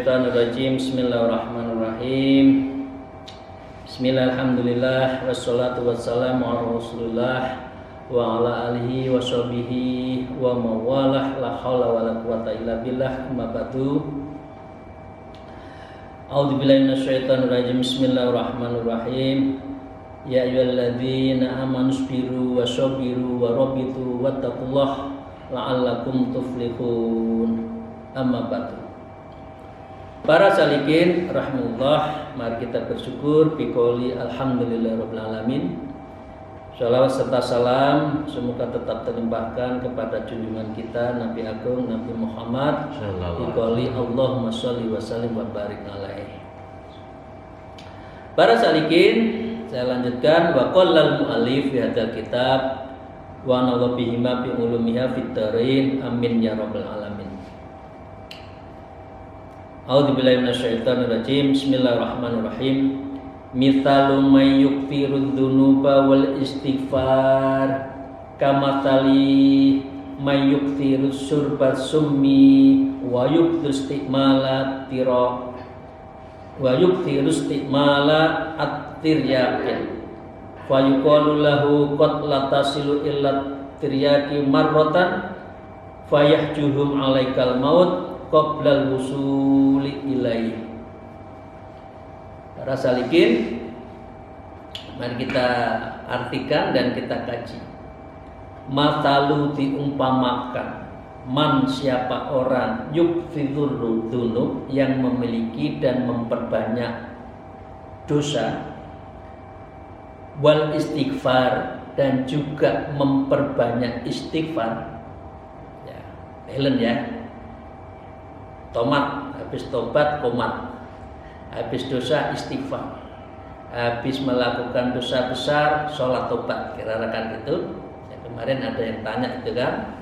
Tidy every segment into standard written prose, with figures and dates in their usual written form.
minasyaitonirrajim. Bismillahirrahmanirrahim. Bismillahirrahmanirrahim. Wassalatu wassalamu ala Rasulillah wa ala alihi wa sahbihi wa mawalah. La haula wala quwata illa billah. Amma ba'du. A'udzubillahi minasyaitonirrajim. Bismillahirrahmanirrahim. Ya ayyuhalladzina amanu sabiru wa sabiru wa rabitu wattaqullaha la'allakum tuflihun. Amma ba'du. Para salikin rahmatullah, mari kita bersyukur biqouli alhamdulillahirabbil alamin. Shalawat serta salam semoga tetap terlimpahkan kepada junjungan kita Nabi Agung Nabi Muhammad biqouli Allahumma sholli wa sallim wa barik alaihi. Para salikin, saya lanjutkan wa qallal muallif fi hadzal kitab wa nadha bihima bi ulumiha fid dharain amin ya rabbal alamin. A'udzubillahi minasyaitonirrajim. Bismillahirrahmanirrahim. Mithalu may yukfirudz dzunuba wal istighfar kamathali may yukfirus syurbat summi wa yukthirus istimala tira wa yukthirus istimala at-tiryaqin fa yuqalu lahu qad la tasilu illa tiryaqi marratan fayahjuhum alaikal maut qoblal wusuli ilaih. Para salikin, mari kita artikan dan kita kaji. Matalu diumpamakan man siapa orang yukfirul dzunub yang memiliki dan memperbanyak dosa, wal istighfar dan juga memperbanyak istighfar. Ya, Helen ya. Tomat, habis tobat komat, habis dosa istighfar, habis melakukan dosa besar sholat tobat, kira-kira kan gitu. Ya, kemarin ada yang tanya itu kan,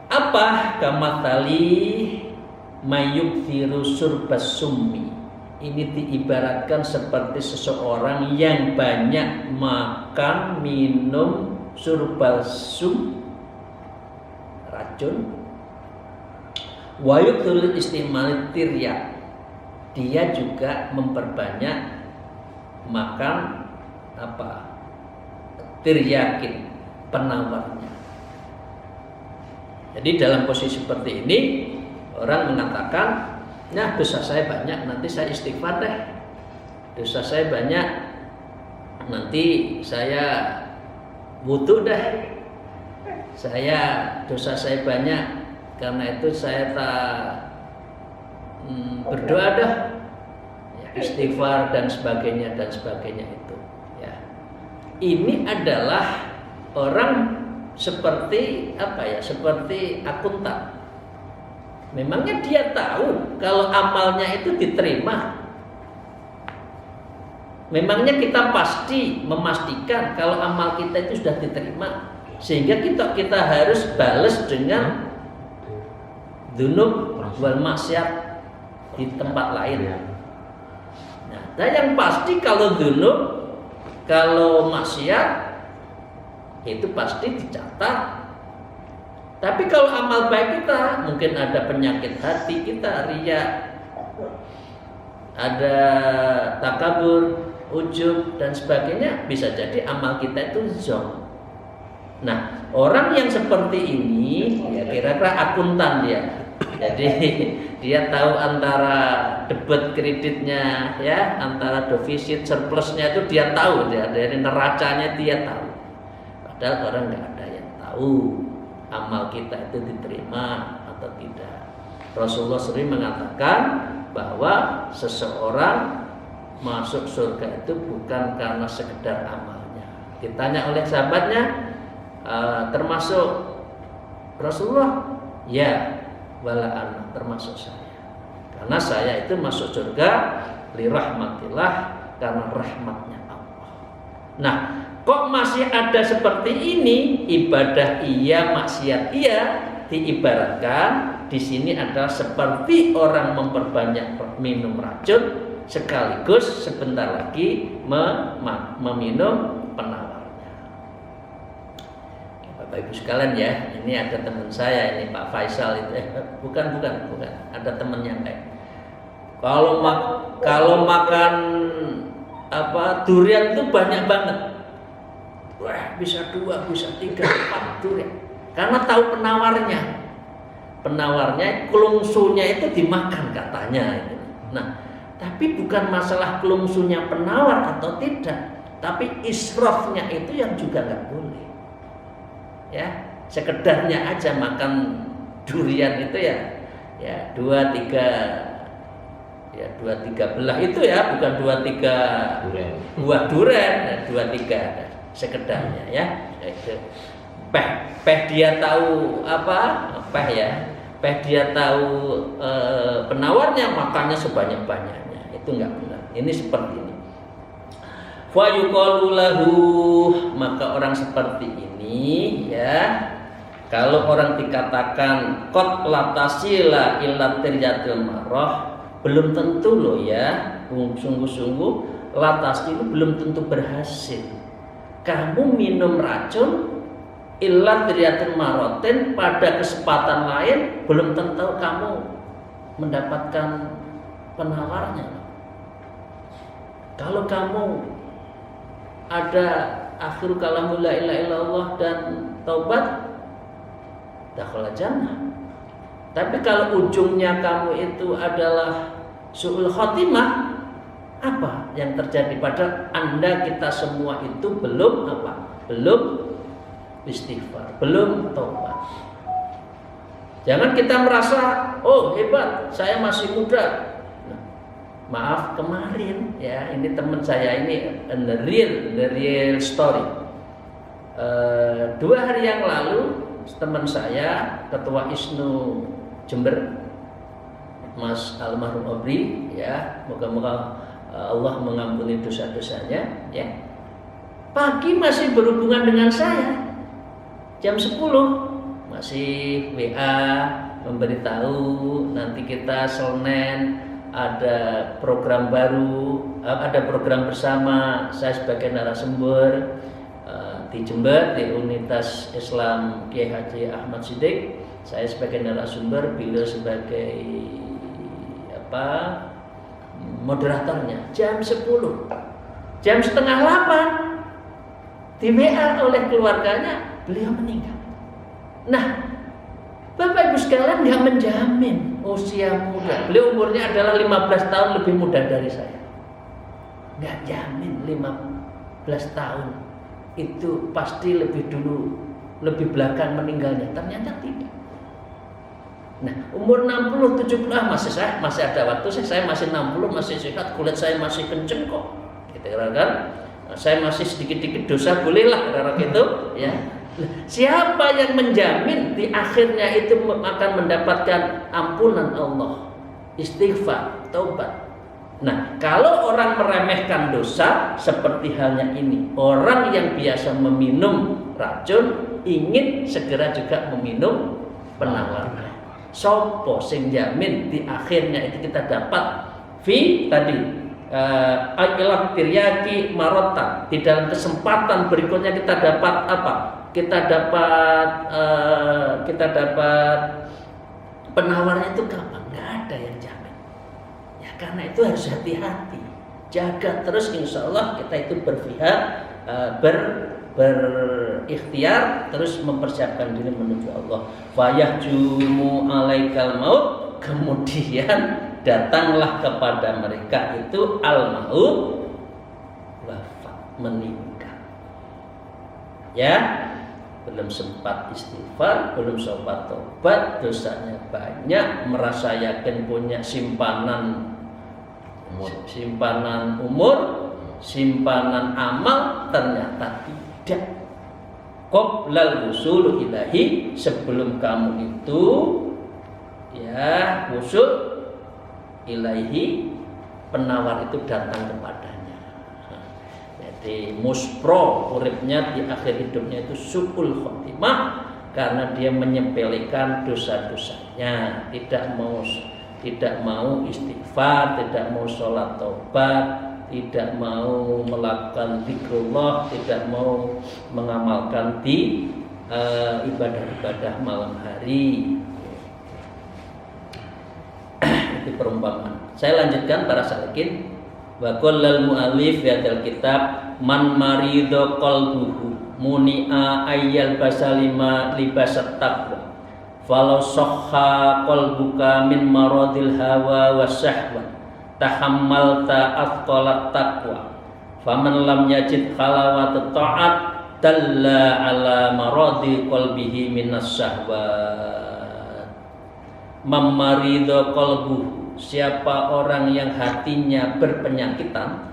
apa kamathali mayyukfiru surbas summi. Ini diibaratkan seperti seseorang yang banyak makan minum surbal sum, racun. Wayuktul istimali tiryak, dia juga memperbanyak makan apa? Tiryakin, penawarnya. Jadi dalam posisi seperti ini orang mengatakan, nah dosa saya banyak, nanti saya istighfar deh. Dosa saya banyak, nanti saya wudu deh. Dosa saya banyak, karena itu saya tak berdoa dah, ya, istighfar dan sebagainya itu. Ya. Ini adalah orang seperti apa ya? Seperti akuntan. Memangnya dia tahu kalau amalnya itu diterima. Memangnya kita pasti memastikan kalau amal kita itu sudah diterima, sehingga kita harus balas dengan dzunub wal maksiat di tempat lain. Nah, dan yang pasti kalau dzunub, kalau maksiat itu pasti dicatat. Tapi kalau amal baik kita, mungkin ada penyakit hati kita, riya, ada takabur, ujub dan sebagainya, bisa jadi amal kita itu zonk. Nah, orang yang seperti ini ya kira-kira akuntan dia. Jadi dia tahu antara debit kreditnya, ya, antara defisit surplusnya itu dia tahu, dia dari neracanya dia tahu. Padahal orang nggak ada yang tahu amal kita itu diterima atau tidak. Rasulullah sering mengatakan bahwa seseorang masuk surga itu bukan karena sekedar amalnya. Ditanya oleh sahabatnya, termasuk Rasulullah? Ya, wala ana, termasuk saya. Karena saya itu masuk surga li rahmatillah, karena rahmatnya Allah. Nah, kok masih ada seperti ini? Ibadah iya, maksiat iya, diibaratkan di sini adalah seperti orang memperbanyak minum racun sekaligus sebentar lagi meminum penawarnya. Bapak Ibu sekalian ya, ini ada teman saya ini Pak Faisal itu, bukan, ada teman yang kayak kalau makan durian itu banyak banget, wah bisa 2, bisa 3, 4 durian, karena tahu penawarnya kelungsunya itu dimakan katanya. Nah, tapi bukan masalah kelungsunya penawar atau tidak, tapi israfnya itu yang juga nggak boleh. Ya, sekedarnya aja makan durian itu ya 2-3 belah itu ya, bukan 2-3 buah durian, 2-3 sekedarnya ya. Itu peh dia tahu peh dia tahu penawarnya, makannya sebanyak-banyaknya, itu nggak benar. Ini seperti ini. Fa yuqalu lahu, maka orang seperti ini ya, kalau orang dikatakan qad latasila illa tiryatil marah, belum tentu loh ya, sungguh-sungguh latas itu belum tentu berhasil. Kamu minum racun illa tiryatil marotin, pada kesempatan lain belum tentu kamu mendapatkan penawarnya. Kalau kamu ada akhir kalamu la ilaha illallah dan taubat, dakhala jannah. Tapi kalau ujungnya kamu itu adalah su'ul khotimah, apa yang terjadi pada Anda? Kita semua itu belum istighfar, belum taubat. Jangan kita merasa, oh hebat, saya masih muda. Maaf, kemarin ya, ini teman saya ini the real story. 2 hari yang lalu teman saya, ketua ISNU Jember, Mas almarhum Obri ya, moga-moga Allah mengampuni dosa-dosanya ya. Pagi masih berhubungan dengan saya, jam 10 masih WA memberitahu nanti kita Senin ada program baru, ada program bersama saya sebagai narasumber di Jember, di Unitas Islam Kiai Haji Ahmad Siddiq. Saya sebagai narasumber, beliau sebagai moderatornya. Jam 10, jam setengah 8 di WA oleh keluarganya, beliau meninggal. Nah, Bapak Ibu sekalian, nggak menjamin usia muda. Beliau umurnya adalah 15 tahun lebih muda dari saya. Nggak jamin 15 tahun itu pasti lebih dulu, lebih belakang meninggalnya. Ternyata tidak. Nah, umur 60, 70 masih ada waktu. Saya masih 60, masih sehat, kulit saya masih kenceng kok. Gitu kan? Saya masih sedikit-sedikit dosa, bolehlah kira-kira gitu, ya. Siapa yang menjamin di akhirnya itu akan mendapatkan ampunan Allah, istighfar, taubat? Nah, kalau orang meremehkan dosa seperti halnya ini, orang yang biasa meminum racun ingin segera juga meminum penawar. Sopo sing jamin di akhirnya itu kita dapat akilah tiryaki marota, di dalam kesempatan berikutnya kita dapat apa? Kita dapat penawarnya itu kapan? Nggak ada yang jamin. Ya karena itu harus hati-hati, jaga terus, insya Allah kita itu berikhtiar terus mempersiapkan diri menuju Allah. Fayahjumu alaikal maut, kemudian datanglah kepada mereka itu al-maut, wafat, meninggal. Ya, belum sempat istighfar, belum sempat tobat, dosanya banyak, merasa yakin punya simpanan umur, simpanan amal, ternyata tidak. Qoblal wusul ilahi, sebelum kamu itu ya wusul ilahi, penawar itu datang kepadanya. Jadi muspro uripnya di akhir hidupnya itu su'ul khotimah, karena dia menyepelekan dosa-dosanya, tidak mau istighfar, tidak mau sholat taubat, tidak mau melakukan zikrullah, tidak mau mengamalkan ibadah-ibadah malam hari. Itu perumpamaan. Saya lanjutkan para salikin. Wa qallal mu'allif fi hadzal kitab man maridho qalbuhu muni'a ayyal basalima libasat taqwa falau sahha qalbuka min maradil hawa wasyahwa tahammalta athqalat taqwa faman lam yajid khalawat ta'at dalla ala maradi qalbihi minas syahwat. Mamarido qalbuhu, siapa orang yang hatinya berpenyakitan,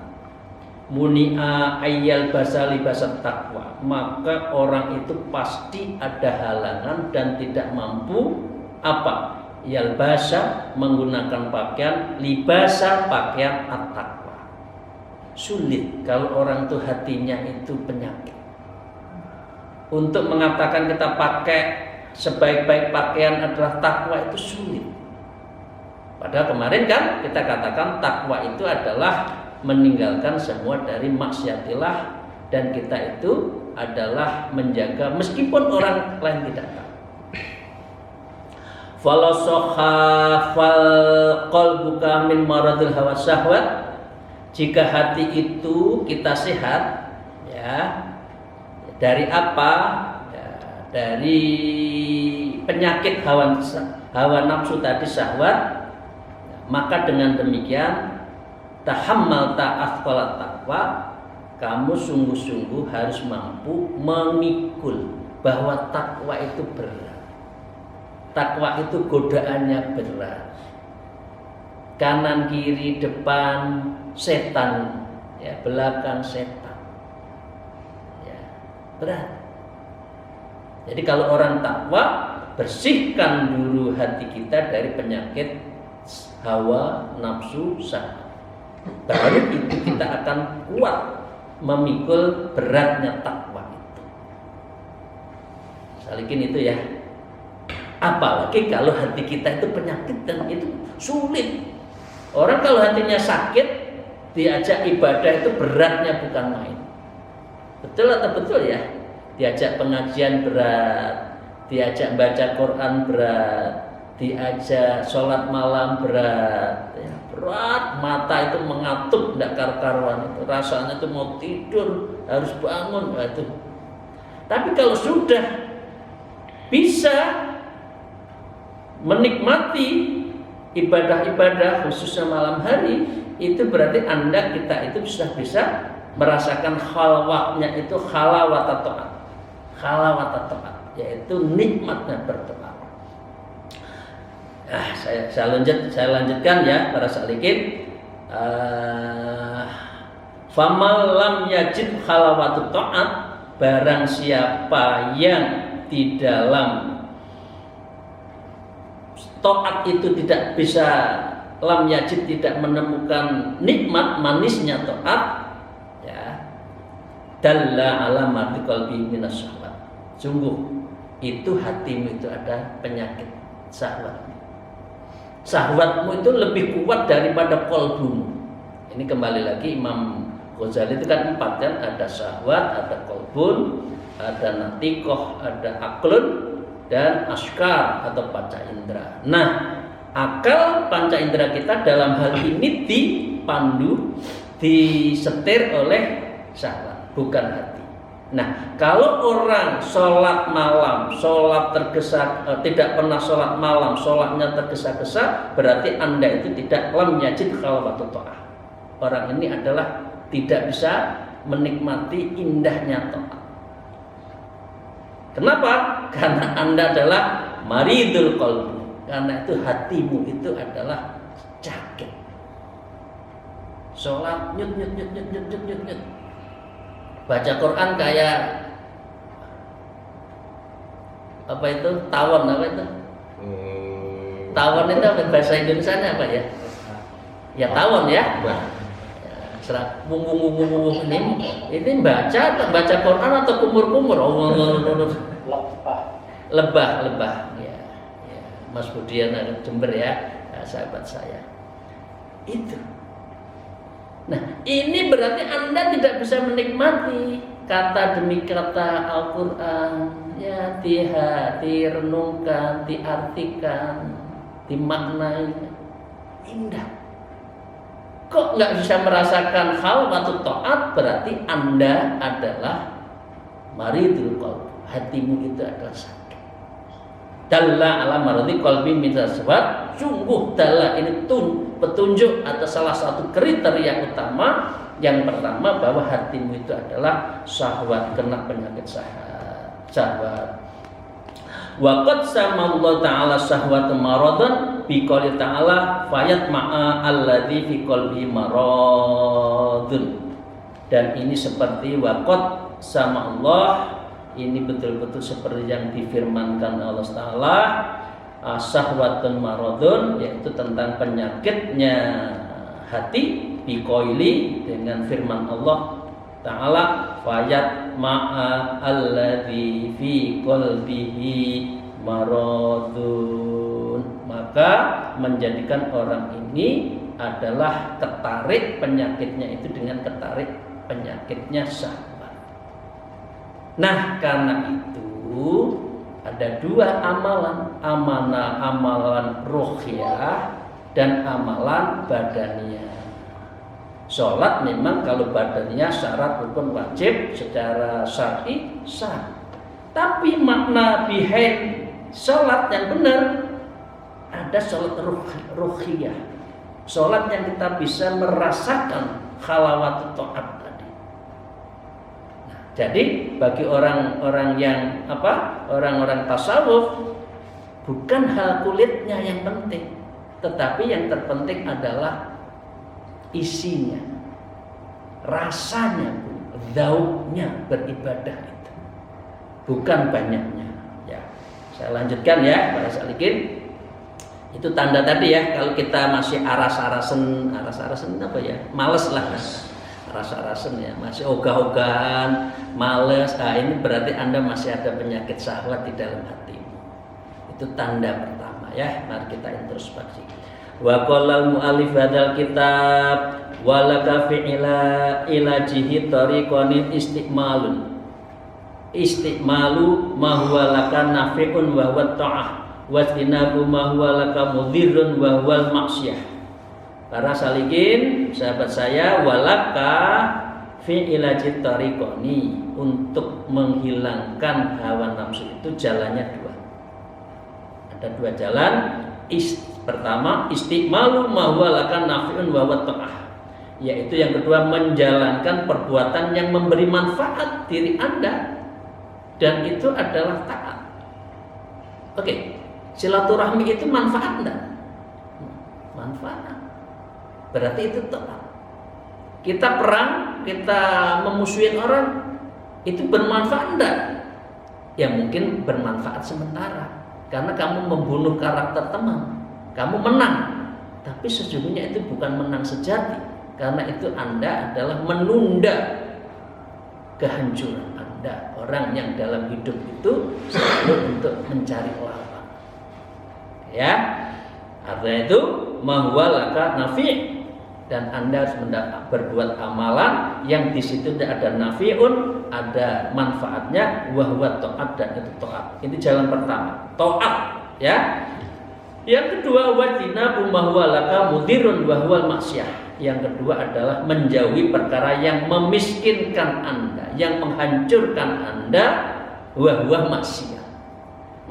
muni'a ayyal basali basat taqwa, maka orang itu pasti ada halangan dan tidak mampu apa? Yalbasa, menggunakan pakaian, libasa, pakaian at-taqwa. Sulit kalau orang itu hatinya itu penyakit. Untuk mengatakan kita pakai sebaik-baik pakaian adalah takwa itu sulit. Padahal kemarin kan kita katakan takwa itu adalah meninggalkan semua dari maksiatillah, dan kita itu adalah menjaga meskipun orang lain tidak tahu. Falau soha fal qalbuka min maradil hawa syahwat, jika hati itu kita sehat, ya, dari apa? Ya, dari penyakit hawa nafsu tadi, syahwat, maka dengan demikian tahammal ta'athqalat taqwa, kamu sungguh-sungguh harus mampu memikul bahwa takwa itu berat. Takwa itu godaannya berat. Kanan kiri depan setan, ya, belakang setan. Ya, berat. Jadi kalau orang takwa, bersihkan dulu hati kita dari penyakit hawa nafsu syahwat. Baru itu kita akan kuat memikul beratnya takwa itu. Salikin itu ya. Apalagi kalau hati kita itu penyakit dan itu sulit. Orang kalau hatinya sakit, diajak ibadah itu beratnya bukan main. Betul atau betul ya? Diajak pengajian berat, diajak baca Quran berat, diajak sholat malam berat, ya, berat, mata itu mengatuk tidak karu-karuan, itu rasanya itu mau tidur harus bangun, itu. Tapi kalau sudah bisa menikmati ibadah-ibadah khususnya malam hari, itu berarti kita itu sudah bisa merasakan khalwatnya itu khalawat taat, yaitu nikmatnya berdoa. Saya lanjutkan ya para salikin. Famal lam yajid khalawatut ta'at, barang siapa yang di dalam taat itu tidak bisa, lam yajid tidak menemukan nikmat manisnya taat, ya, dalla ala mardi qalbi minas syahwat. Sungguh itu hatimu itu ada penyakit syahwat. Syahwatmu itu lebih kuat daripada qalbumu. Ini kembali lagi Imam Ghazali itu kan 4 kan, ada syahwat, ada qalbun, ada natikoh, ada aklun, dan askar atau panca indera. Nah, akal panca indera kita dalam hal ini dipandu, disetir oleh syahwat, bukan hati. Nah, kalau orang sholat malam, sholat tergesa, tidak pernah sholat malam, sholatnya tergesa-gesa, berarti Anda itu tidak lam yajid khalawatut ta'ah. Orang ini adalah tidak bisa menikmati indahnya ta'at. Kenapa? Karena Anda adalah maridul qalbi. Karena itu hatimu itu adalah sakit. Sholat nyut. Baca Quran kayak apa itu? Tawon apa itu? Tawon itu bahasa Indonesianya apa ya? Ya tawon ya. Ini baca Quran atau kumur-kumur? Lebah. Ya. Mas Budian Jember ya, sahabat saya. Itu. Nah, ini berarti Anda tidak bisa menikmati kata demi kata Al-Quran, ya direnungkan, diartikan, dimaknai, indah. Kok nggak bisa merasakan khalwatut ta'at, berarti Anda adalah maridul qalb, hatimu itu adalah sakit. Dalla ala maradi qalbi min tasawwur, sungguh dalla ini petunjuk atau salah satu kriteria utama. Yang pertama bahwa hatimu itu adalah syahwat, kena penyakit syahwat. Wa qad sama Allah taala syahwat maradan bi qouli ta'ala fayat ma'a alladzi fi qalbi maradun. Dan ini seperti waqad sama Allah, ini betul-betul seperti yang difirmankan Allah taala, syahwatun maradun, yaitu tentang penyakitnya hati, bi qouli dengan firman Allah ta'ala fayat ma'a alladzi fi qalbihi maradun, maka menjadikan orang ini adalah ketarik penyakitnya itu dengan ketarik penyakitnya syahwat. Nah, karena itu ada dua amalan, amalan ruhiyah dan amalan badaniyah. Sholat memang kalau badannya syarat rukun wajib secara syar'i sah. Tapi makna behind sholat yang benar ada sholat ruhiyah. Sholat yang kita bisa merasakan khalawatut ta'at tadi. Nah, jadi bagi orang-orang yang orang-orang tasawuf, bukan hal kulitnya yang penting, tetapi yang terpenting adalah isinya, rasanya, zauknya beribadah itu, bukan banyaknya. Ya, saya lanjutkan ya, para salikin. Itu tanda tadi ya, kalau kita masih aras-arasen apa ya, males lah, aras-arasen ya, masih ogah-ogahan, males. Nah, ini berarti Anda masih ada penyakit syahwat di dalam hati. Itu tanda pertama ya. Mari kita introspeksi. Wa qallal mu'allif hadzal kitab walaka fi'ila ilajihi tariqan istiqmalu ma huwa laka nafi'un wa huwa ta'ah wastinabu ma huwa laka mudhirrun wa huwa maksiyah. Para salikin, sahabat saya, walaka fi'ilaji tariqani, untuk menghilangkan hawa nafsu itu jalannya dua. Ada dua jalan. Pertama, istiqmalu ma huwa laka nafi'un wa huwa ta'ah, yaitu yang kedua menjalankan perbuatan yang memberi manfaat diri Anda, dan itu adalah taat. Oke. Silaturahmi itu manfaat enggak? Manfaat. Berarti itu taat. Kita perang, kita memusuhin orang, itu bermanfaat enggak? Ya mungkin bermanfaat sementara, karena kamu membunuh karakter teman, kamu menang. Tapi sesungguhnya itu bukan menang sejati, karena itu Anda adalah menunda kehancuran Anda. Orang yang dalam hidup itu selalu untuk mencari lawan. Ya, artinya itu mahwalaka nafi', dan Anda harus berbuat amalan yang di situ tidak ada nafi'un, ada manfaatnya, wahwa ta'at, dan itu ta'at. Ini jalan pertama, ta'at ya. Yang kedua, wajinabu mahwalaka mudhirun wahwal maksiyah. Yang kedua adalah menjauhi perkara yang memiskinkan Anda, yang menghancurkan Anda, wahwa maksiyah.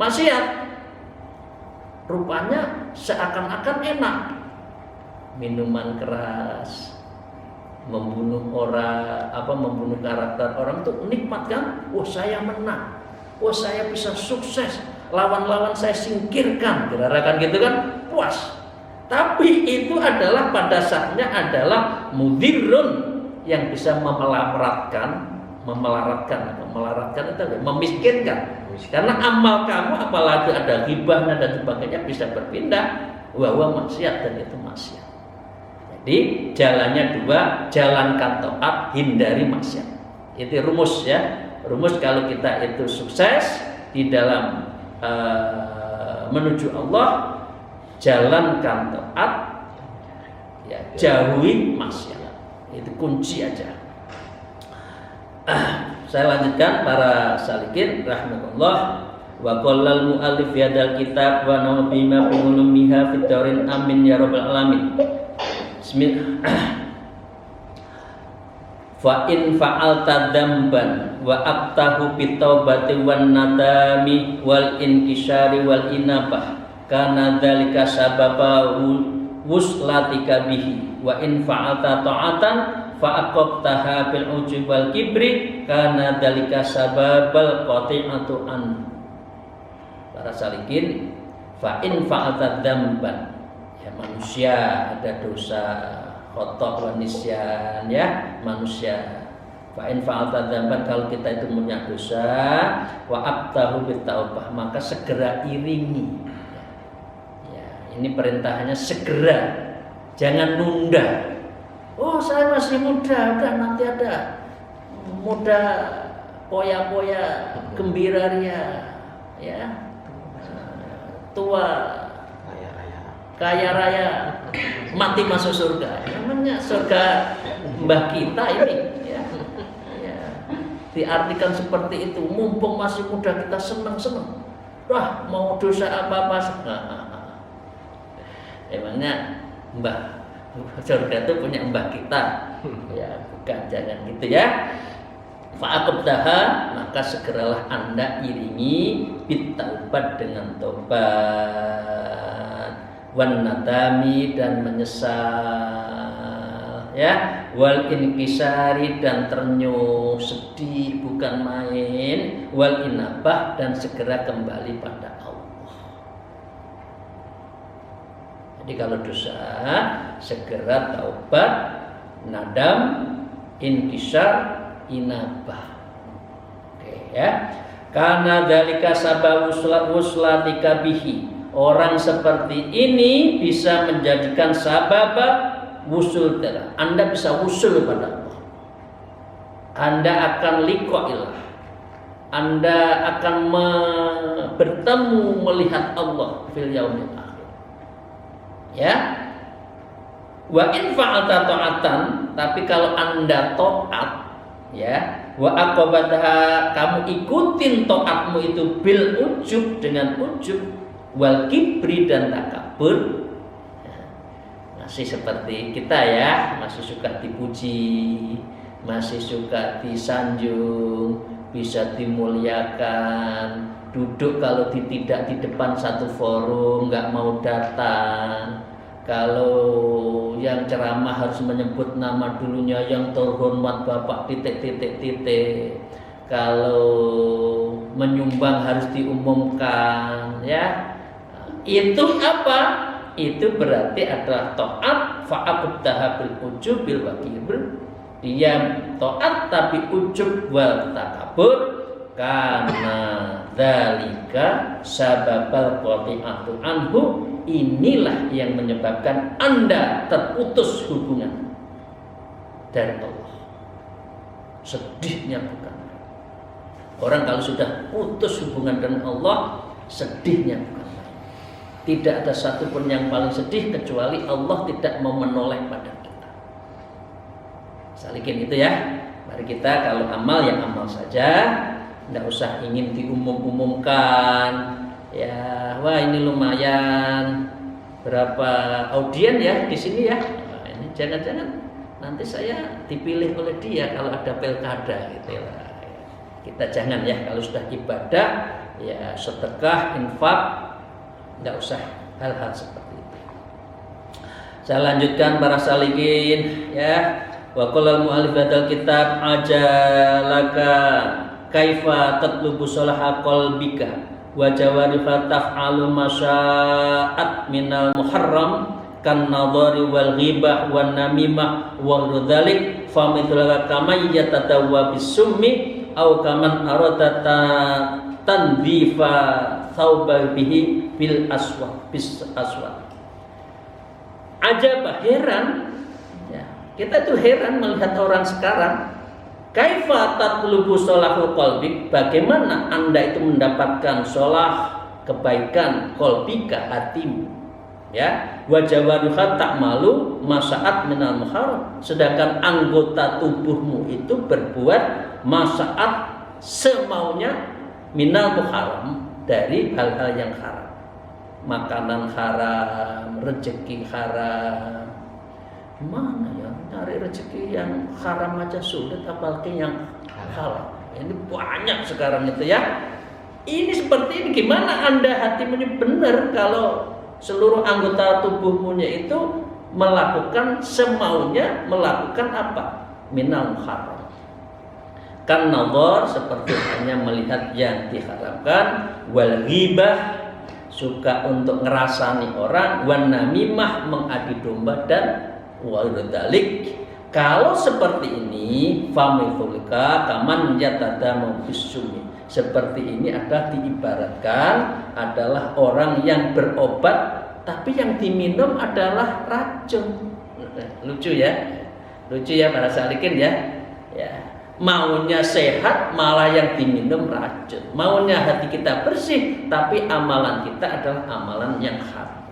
Maksiat rupanya seakan-akan enak, minuman keras, membunuh orang, membunuh karakter orang tuh nikmat kan? Wah, saya menang, wah saya bisa sukses, lawan-lawan saya singkirkan, kira-kira gitu kan, puas. Tapi itu adalah pada saatnya adalah mudirun, yang bisa memelaratkan itu memiskinkan. Karena amal kamu apalagi ada ghibahnya dan sebagainya bisa berpindah wa maksiat, dan itu maksiat. Jadi jalannya dua, jalankan taat, hindari maksiat. Itu rumus ya. Rumus kalau kita itu sukses di dalam menuju Allah, jalankan taat, ya, jauhi maksiat. Itu kunci aja. saya lanjutkan para salikin rahimakumullah. Wa qallal mu'allif fi hadzal kitab wa nawa bima bi ulumiha fid daurin amin ya rabbal alamin. Bismillah. Fa in fa'alta dzamban wa aqtahu bit taubati wan nadami wal inkisari wal inabah kana dzalika sababa wuslatika bihi wa in fa'alta ta'atan fa aqabtaha bil ujub wal kibri kana dzalika sababal qati'atu an. Para salikin, fa in fa'alta dzamban, ya manusia ada dosa khotok wa nisyan, ya manusia. Fa in fa'alta dzamban, kalau kita itu punya dosa, wa aqtahu bit taubah, maka segera iringi. Ya, ini perintahnya segera, jangan nunda. Oh, saya masih muda, udah nanti ada muda poya-poya gembira ria, ya. Tua kaya raya mati masuk surga. Namanya surga mbah kita ini, ya. Ya. Diartikan seperti itu. Mumpung masih muda kita senang-senang. Wah, mau dosa apa-apa. Emangnya mbah surga itu punya mbah kita? Ya, bukan, jangan gitu ya. Fa'aqabtaha, maka segeralah Anda iringi bitaubat dengan taubat, wan nadami dan menyesal, ya, wal inkisari dan ternyuh sedih bukan main, wal inabah dan segera kembali pada Allah. Jadi kalau dosa segera taubat, nadam, inkisar, inabah. Oke, ya. Karena dzalika sabab wuslatika bihi. Orang seperti ini bisa menjadikan sabab wusul telah. Anda bisa wusul pada Allah. Anda akan liqa'illah. Anda akan bertemu melihat Allah fil yaumil akhir. Ya. Wa in fa'alta ta'atan, tapi kalau Anda taat, ya, wa aqabatha, kamu ikutin taatmu itu bil ujub, dengan ujub, wal kibri dan takabur. Masih seperti kita ya, masih suka dipuji, masih suka disanjung, bisa dimuliakan. Duduk kalau tidak di depan satu forum nggak mau datang. Kalau yang ceramah harus menyebut nama dulunya, yang terhormat Bapak titik. Kalau menyumbang harus diumumkan, ya. Itu apa? Itu berarti adalah taat fa'aqtaha bil ujub bil wakibr. Dia taat tapi ujub wal takabur, karena dzalika sababal qati'atu anhu. Inilah yang menyebabkan Anda terputus hubungan dari Allah. Sedihnya bukan. Orang kalau sudah putus hubungan dengan Allah, sedihnya bukan. Tidak ada satupun yang paling sedih kecuali Allah tidak mau menoleh pada kita. Salikin itu ya. Mari kita kalau amal ya amal saja, tidak usah ingin diumum-umumkan. Ya, wah ini lumayan berapa audien ya di sini ya. Nah, ini jangan-jangan nanti saya dipilih oleh dia kalau ada pilkada gitu ya. Kita jangan ya, kalau sudah ibadah ya sedekah, infak, enggak usah hal-hal seperti itu. Saya lanjutkan para salikin ya. Wa qala al-mu'allif hadzal kitab ajalaka kaifa tatlubu salaha qalbika wa jawarifa taf'alu masya'at minal muharram kan nadhari wal ghibah wan namimah wa dzalik fa mithlaka kama yatadawwa bisummi aw kaman arada tanzifa thawba bihi bil aswad bis aswad. Ajab, heran ya, kita tuh heran melihat orang sekarang. Kaifa tatlubu sholahul qalbik, bagaimana Anda itu mendapatkan sholah kebaikan qalbika, hatimu, ya, wa jawariha ta'malu masaat minal muharram, sedangkan anggota tubuhmu itu berbuat masaat semaunya minal muharram, dari hal-hal yang haram. Makanan haram, rezeki haram. Mana ya cari rezeki yang haram aja sulit, apalagi yang halal. Ini banyak sekarang itu ya. Ini seperti ini, gimana Anda hatimu ini benar kalau seluruh anggota tubuhmu itu melakukan semaunya, melakukan apa? Minal muharram. Kan nazar seperti hanya melihat yang diharamkan, wal ghibah suka untuk ngerasani orang, wan namimah mengadu domba, dan wadzalik. Kalau seperti ini, famithulika kaman yatadamu bisumi. Seperti ini adalah diibaratkan adalah orang yang berobat, tapi yang diminum adalah racun. Lucu ya, lucu ya para salikin ya. Ya. Maunya sehat malah yang diminum racun. Maunya hati kita bersih tapi amalan kita adalah amalan yang haram.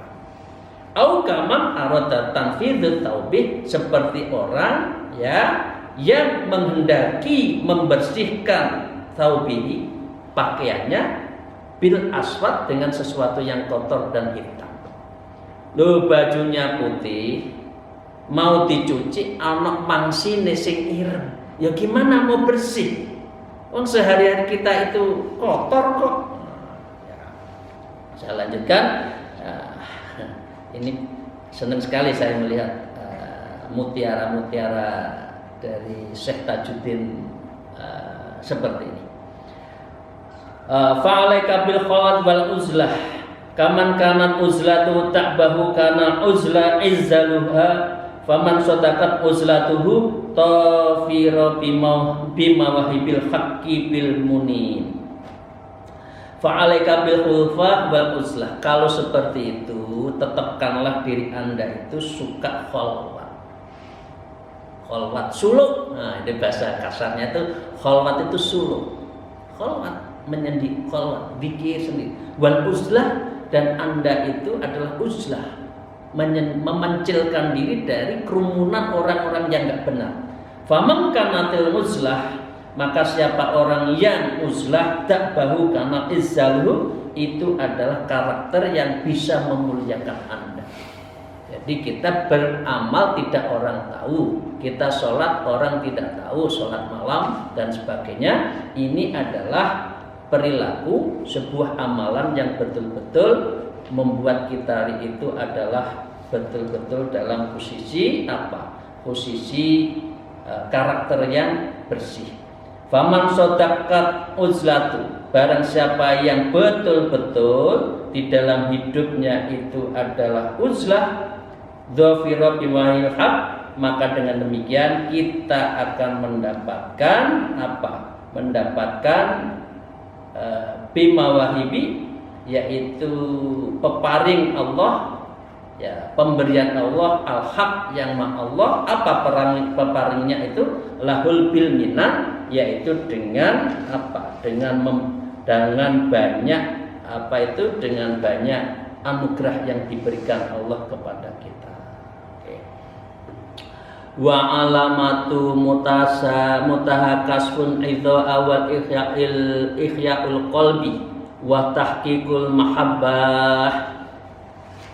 Au kaman arada tanfidhu taubih, seperti orang ya yang menghendaki membersihkan taubihi, pakaiannya, bil aswad, dengan sesuatu yang kotor dan hitam. Lo bajunya putih mau dicuci anak mangsine sing ireng. Ya gimana mau bersih? Wong sehari-hari kita itu kotor kok. Ya. Saya lanjutkan. Ini senang sekali saya melihat mutiara-mutiara dari Syekh Tajuddin seperti ini. Fa'alaika bil khalat wal uzlah, kaman kanat uzlatu ta'bahu kana uzla izzaluha, faman sodakat uzlatuhu tafira bimawahibil haqqi bil munin. Fa'alaika bil khulfah wal uzlah. Kalau seperti itu, tetapkanlah diri Anda itu suka khalwat. Khalwat suluk. Nah, ini bahasa kasarnya itu khalwat itu suluk. Khalwat menyendiri, khalwat zikir sendiri. Wal uzlah, dan Anda itu adalah uzlah, memencilkan diri dari kerumunan orang-orang yang enggak benar. Faman kanatil uzlah, maka siapa orang yang uzlah ta'bahu kana izzaluhu, itu adalah karakter yang bisa memuliakan Anda. Jadi kita beramal tidak orang tahu, kita sholat orang tidak tahu, sholat malam dan sebagainya. Ini adalah perilaku sebuah amalan yang betul-betul membuat kita itu adalah betul-betul dalam posisi apa? Posisi karakter yang bersih. Faman sodakat uzlatu, barang siapa yang betul-betul di dalam hidupnya itu adalah uzlah, dzafira biwahil haq, maka dengan demikian kita akan mendapatkan apa? Mendapatkan bimawahibi, yaitu peparing Allah, ya, pemberian Allah, al-haq yang maha Allah. Apa peparingnya itu? Lahul bil minan, yaitu dengan apa? Dengan banyak apa itu? Dengan banyak anugerah yang diberikan Allah kepada kita. Oke. Wa alamatu mutahakasfun idza awal ihya'ul qalbi wa tahqiqul mahabbah.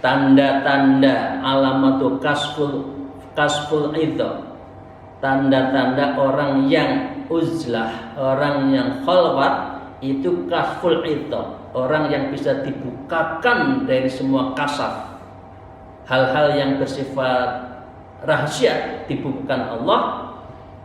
Tanda-tanda alamatu kasful idza, tanda-tanda orang yang uzlah, orang yang khalwat, itu kasful idza, orang yang bisa dibukakan dari semua kasaf, hal-hal yang bersifat rahasia dibukakan Allah,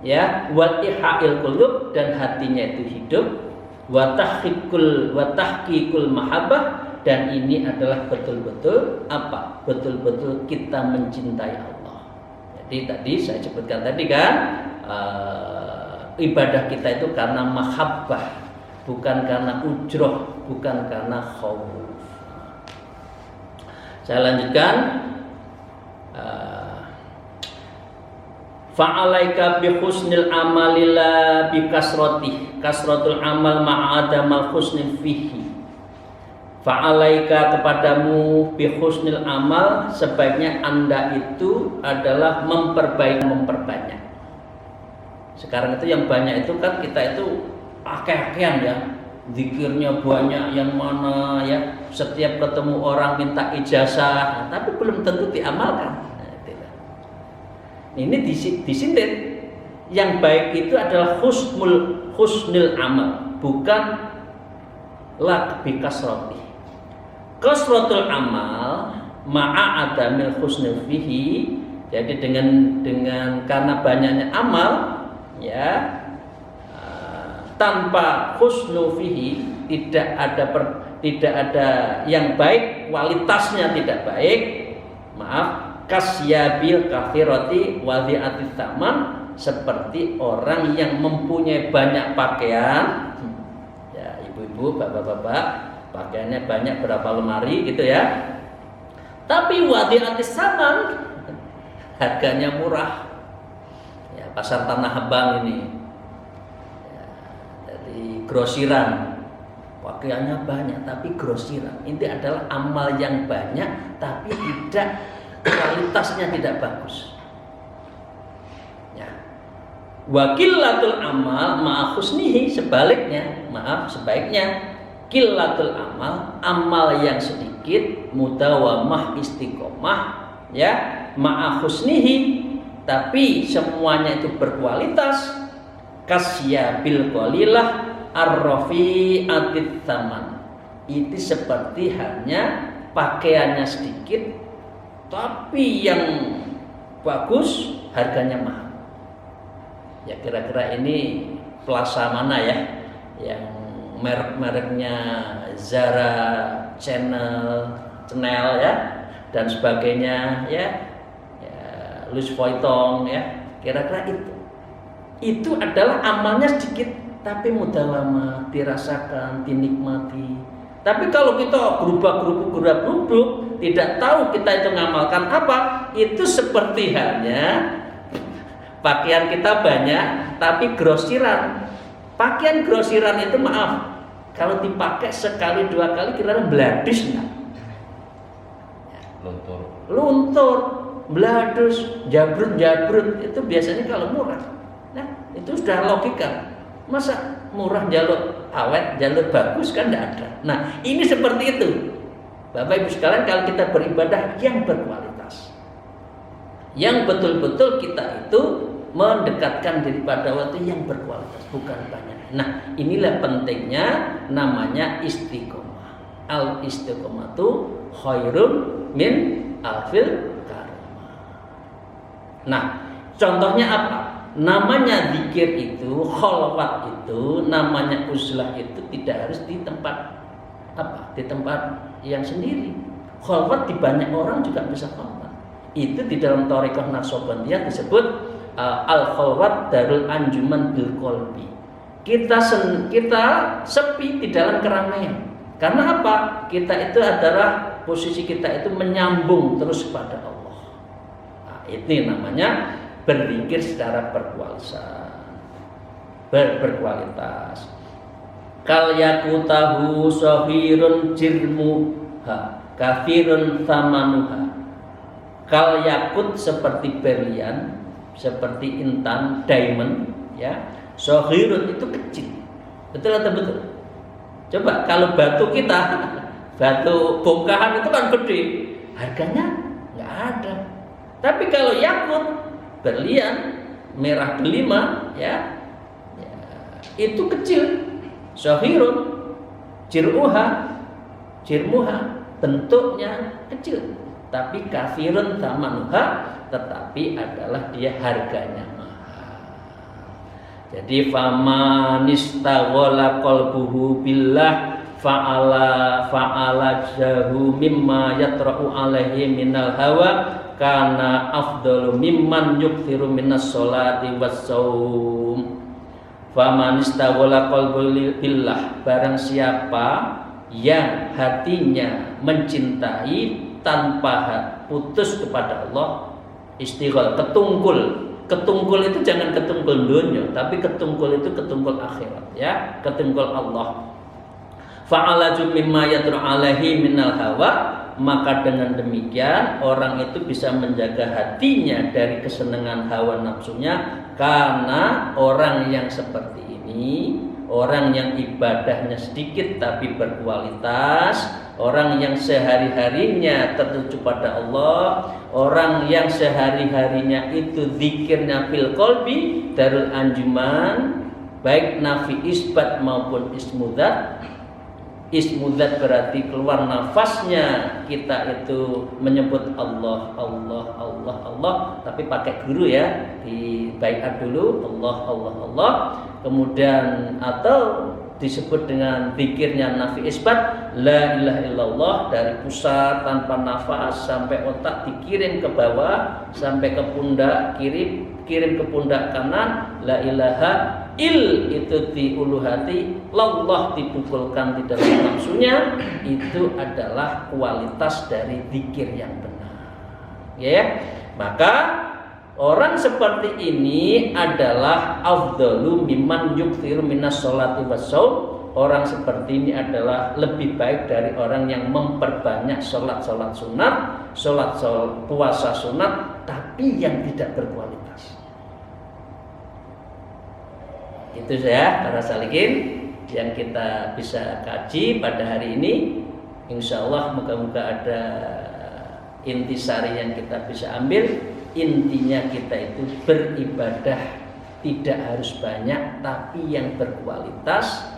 ya, wa ihail qulub, dan hatinya itu hidup, wa tahqiqul mahabbah, dan ini adalah betul-betul apa? Betul-betul kita mencintai Allah. Jadi tadi saya sebutkan tadi kan, ibadah kita itu karena mahabbah, bukan karena ujroh, bukan karena khawf. Saya lanjutkan. Fa'alaika bi husnil amali la bi kasrati, kasratul amal ma'adamal husni fihi. Fa'alaika, kepadamu, bi husnil amal, sebaiknya Anda itu adalah memperbanyak. Sekarang itu yang banyak itu kan kita itu akeh-akehan ya, zikirnya banyak yang mana ya, setiap ketemu orang minta ijazah, tapi belum tentu diamalkan. Ini disindir. Yang baik itu adalah husnul amal, bukan la bikasrati. Kasratul amal ma'a adamil husnul fihi. Jadi dengan karena banyaknya amal ya, tanpa husnul fihi tidak ada yang baik, kualitasnya tidak baik. Maaf, kasyabil kafirati wadhi'atit taman, seperti orang yang mempunyai banyak pakaian ya, ibu-ibu, bapak-bapak, pakaiannya banyak berapa lemari gitu ya, tapi wadhi'atis taman, harganya murah ya, pasar Tanah Abang ini ya, dari grosiran, pakaiannya banyak tapi grosiran. Ini adalah amal yang banyak tapi tidak, kualitasnya tidak bagus ya. Wakilatul amal ma'a husnihi, sebaliknya, sebaiknya kilatul amal, amal yang sedikit, mudawamah istiqomah ya, ma'a husnihi, tapi semuanya itu berkualitas, kasyabil qalilah arrafi'atit taman, itu seperti hanya pakaiannya sedikit tapi yang bagus harganya mahal. Ya kira-kira ini plaza mana ya yang merek-mereknya Zara, Chanel ya dan sebagainya ya, Louis Vuitton ya, kira-kira itu adalah amalnya sedikit tapi mudawamah, dirasakan, dinikmati. Tapi kalau kita gerubak-gerubuk tidak tahu kita itu ngamalkan apa, itu seperti halnya pakaian kita banyak tapi grosiran. Pakaian grosiran itu kalau dipakai sekali dua kali kira-kira beladus enggak? Luntur, beladus, jabrut itu biasanya kalau murah. Nah, itu sudah logika. Masa murah jalur awet, jalur bagus kan enggak ada. Nah, ini seperti itu. Bapak Ibu sekalian, kalau kita beribadah yang berkualitas, yang betul-betul kita itu mendekatkan diri pada waktu yang berkualitas, bukan banyak. Nah, inilah pentingnya namanya istiqomah. Al istiqomatu khairun min alfil karamah. Nah, contohnya apa? Namanya zikir itu, khalwat itu, namanya uzlah itu tidak harus di tempat di tempat yang sendiri. Khalwat di banyak orang juga bisa khalwat. Itu di dalam thariqah Naqsabandiyah disebut al-khalwat darul anjuman bil qalbi. Kita sepi di dalam keramaian. Karena apa? Kita itu adalah posisi kita itu menyambung terus kepada Allah. Nah, ini namanya berzikir secara berkualitas. Kal yakutahu sahirun jirmuha kafirun thamanuha. Kal yakut seperti berlian, seperti intan, diamond ya. Sahirun itu kecil. Betul atau betul? Coba kalau batu kita, batu bongkahan itu kan gede, harganya nggak ada. Tapi kalau yakut, berlian, merah delima ya, itu kecil. Sahirun, jirmuha, bentuknya kecil, tapi kafirun tamanuha, tetapi adalah dia harganya mahal. Jadi famanistaghala qalbuhu billah fa'ala jahu mimma yatra'u alaihi minal hawa kana afdalu mimman yukthiru minas sholati was-shaum. Famanistaghala qalbuhu billah, barang siapa yang hatinya mencintai tanpa putus kepada Allah, istighol, ketungkul itu jangan ketungkul dunia, tapi ketungkul itu ketungkul akhirat ya, ketungkul Allah. Fa'alaju mimma yatru alaihi minal hawa, maka dengan demikian orang itu bisa menjaga hatinya dari kesenangan hawa nafsunya, Karena orang yang seperti ini, orang yang ibadahnya sedikit tapi berkualitas, orang yang sehari-harinya tertuju pada Allah, orang yang sehari-harinya itu zikirnya fil qalbi, darul anjuman, baik nafi isbat maupun ismudzat. Ismudzat berarti keluar nafasnya kita itu menyebut Allah, Allah, Allah, Allah, tapi pakai guru ya, di baiat dulu Allah, Allah, Allah, kemudian atau disebut dengan zikirnya nafi isbat, la ilaha illallah, dari pusat tanpa nafas sampai otak dikirim ke bawah sampai ke pundak kiri, kirim ke pundak kanan, la ilaha il itu di ulu hati, lallah dipukulkan di dalam nafsunya. Itu adalah kualitas dari zikir yang benar, ya. Maka orang seperti ini adalah afdalu mimman yukthiru minas sholati wassaum. Orang seperti ini adalah lebih baik dari orang yang memperbanyak sholat sunat, sholat puasa sunat, tapi yang tidak berkualitas. Itu saya para salikin yang kita bisa kaji pada hari ini. Insya Allah moga-moga ada intisari yang kita bisa ambil. Intinya kita itu beribadah tidak harus banyak, tapi yang berkualitas,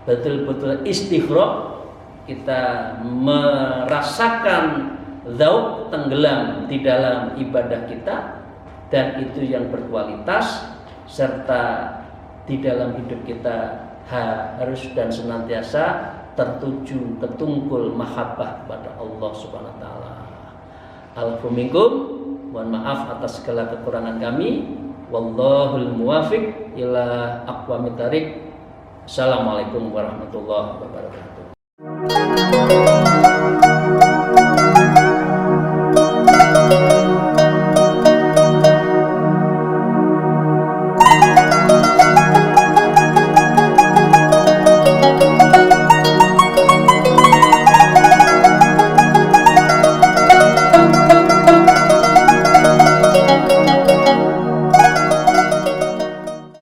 betul-betul istighraq, kita merasakan dzauq tenggelam di dalam ibadah kita, dan itu yang berkualitas, serta di dalam hidup kita harus dan senantiasa tertuju ketungkul mahabbah kepada Allah Subhanahu wa taala. Alaikum minkum, mohon maaf atas segala kekurangan kami. Wallahul muwafiq ila aqwamit thariq. Assalamualaikum warahmatullahi wabarakatuh.